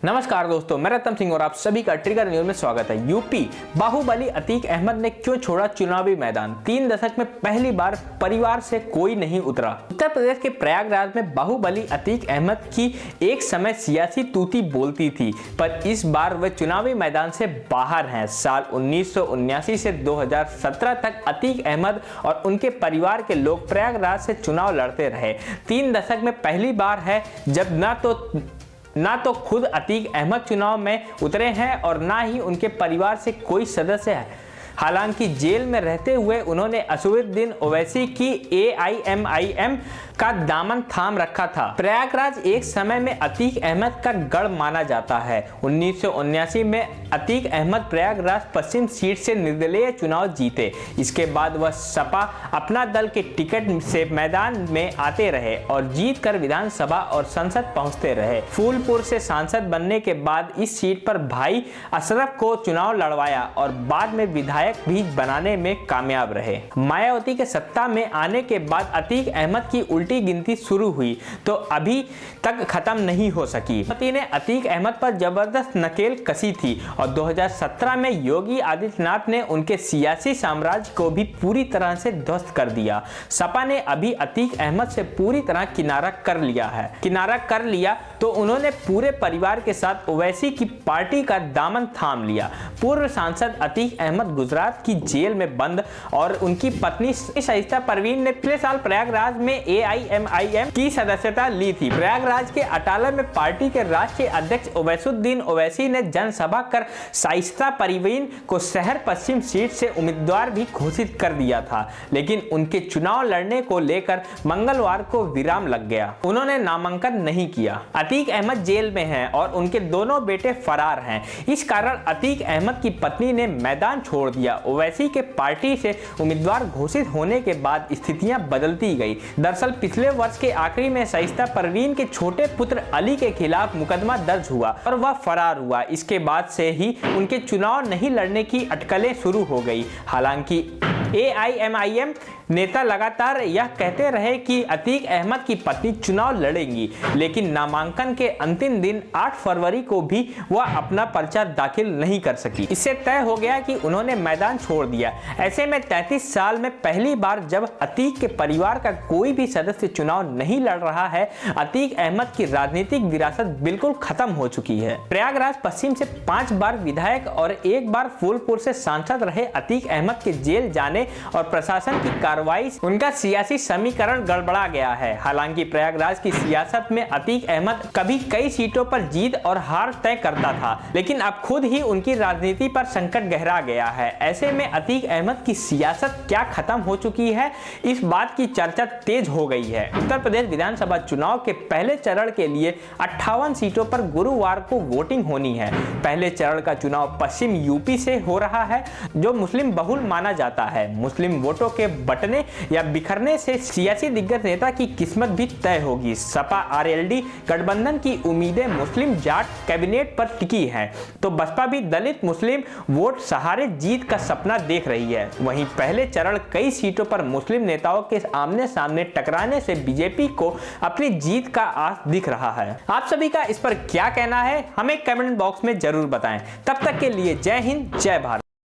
नमस्कार दोस्तों, मैं रतन सिंह और आप सभी का ट्रिगर न्यूज में स्वागत है। यूपी बाहुबली अतीक अहमद ने क्यों छोड़ा चुनावी मैदान? 3 दशक में पहली बार परिवार से कोई नहीं उतरा। उत्तर प्रदेश के प्रयागराज में बाहुबली अतीक अहमद की एक समय सियासी तूती बोलती थी, पर इस बार वे चुनावी मैदान से बाहर हैं। साल 1979 से 2017 तक अतीक अहमद और उनके परिवार के लोग प्रयागराज से चुनाव लड़ते रहे। 3 दशक में पहली बार है जब ना तो खुद अतीक अहमद चुनाव में उतरे हैं और ना ही उनके परिवार से कोई सदस्य है। हालांकि जेल में रहते हुए उन्होंने असदुद्दीन ओवैसी की AIMIM का दामन थाम रखा था। प्रयागराज एक समय में अतीक अहमद का गढ़ माना जाता है। 1979 में अतीक अहमद प्रयागराज पश्चिम सीट से निर्दलीय चुनाव जीते। इसके बाद वह सपा अपना दल के टिकट से मैदान में आते रहे और जीतकर विधानसभा और संसद पहुंचते रहे। फूलपुर से सांसद बनने के बाद इस सीट पर भाई अशरफ को चुनाव लड़वाया और बाद में विधायक भी बनाने में कामयाब रहे। मायावती के सत्ता में आने के बाद अतीक अहमद की उल्टी गिनती शुरू हुई तो अभी तक खत्म नहीं हो सकी। मायावती ने अतीक अहमद पर जबरदस्त नकेल कसी थी और 2017 में योगी आदित्यनाथ ने उनके सियासी साम्राज्य को भी पूरी तरह से ध्वस्त कर दिया। सपा ने अभी अतीक अहमद से पूरी तरह किनारा कर लिया तो उन्होंने पूरे परिवार के साथ ओवैसी की पार्टी का दामन थाम लिया। पूर्व सांसद अतीक अहमद गुजरात की जेल में बंद और उनकी पत्नी शाइस्ता परवीन ने पिछले साल प्रयागराज में AIMIM की सदस्यता ली थी। प्रयागराज के अटाला में पार्टी के राष्ट्रीय अध्यक्ष असदुद्दीन ओवैसी ने जनसभा कर शाइस्ता परवीन को शहर पश्चिम सीट से उम्मीदवार भी घोषित कर दिया था, लेकिन उनके चुनाव लड़ने को लेकर मंगलवार को विराम लग गया। उन्होंने नामांकन नहीं किया। अतीक अहमद जेल में हैं और उनके दोनों बेटे फरार हैं। इस कारण अतीक अहमद की पत्नी ने मैदान छोड़ दिया। ओवैसी के पार्टी से उम्मीदवार घोषित होने के बाद स्थितियां बदलती गई। दरअसल पिछले वर्ष के आखिरी में शाइस्ता परवीन के छोटे पुत्र अली के खिलाफ मुकदमा दर्ज हुआ और वह फरार हुआ। इसके बाद से ही उनके चुनाव नहीं लड़ने की अटकलें शुरू हो गई। हालांकि AIMIM नेता लगातार यह कहते रहे कि अतीक अहमद की पत्नी चुनाव लड़ेंगी, लेकिन नामांकन के अंतिम दिन 8 फरवरी को भी वह अपना पर्चा दाखिल नहीं कर सकी। इससे तय हो गया कि उन्होंने मैदान छोड़ दिया। ऐसे में 33 साल में पहली बार जब अतीक के परिवार का कोई भी सदस्य चुनाव नहीं लड़ रहा है, अतीक अहमद की राजनीतिक विरासत बिल्कुल खत्म हो चुकी है। प्रयागराज पश्चिम से 5 बार विधायक और 1 बार फूलपुर से सांसद रहे अतीक अहमद के जेल जाने और प्रशासन की कार्रवाई उनका सियासी समीकरण गड़बड़ा गया है। हालांकि प्रयागराज की सियासत में अतीक अहमद कभी कई सीटों पर जीत और हार तय करता था, लेकिन अब खुद ही उनकी राजनीति पर संकट गहरा गया है। ऐसे में अतीक अहमद की सियासत क्या खत्म हो चुकी है, इस बात की चर्चा तेज हो गई है। उत्तर प्रदेश विधानसभा चुनाव के पहले चरण के लिए 58 सीटों पर गुरुवार को वोटिंग होनी है। पहले चरण का चुनाव पश्चिम यूपी से हो रहा है, जो मुस्लिम बहुल माना जाता है। मुस्लिम वोटों के बटने या बिखरने से सियासी दिग्गज नेता की किस्मत भी तय होगी। सपा RLD गठबंधन की उम्मीदें मुस्लिम जाट कैबिनेट पर टिकी हैं, तो बसपा भी दलित मुस्लिम वोट सहारे जीत का सपना देख रही है। वहीं पहले चरण कई सीटों पर मुस्लिम नेताओं के आमने सामने टकराने से बीजेपी को अपनी जीत का आस दिख रहा है। आप सभी का इस पर क्या कहना है, हमें कमेंट बॉक्स में जरूर बताएं। तब तक के लिए जय हिंद, जय भारत।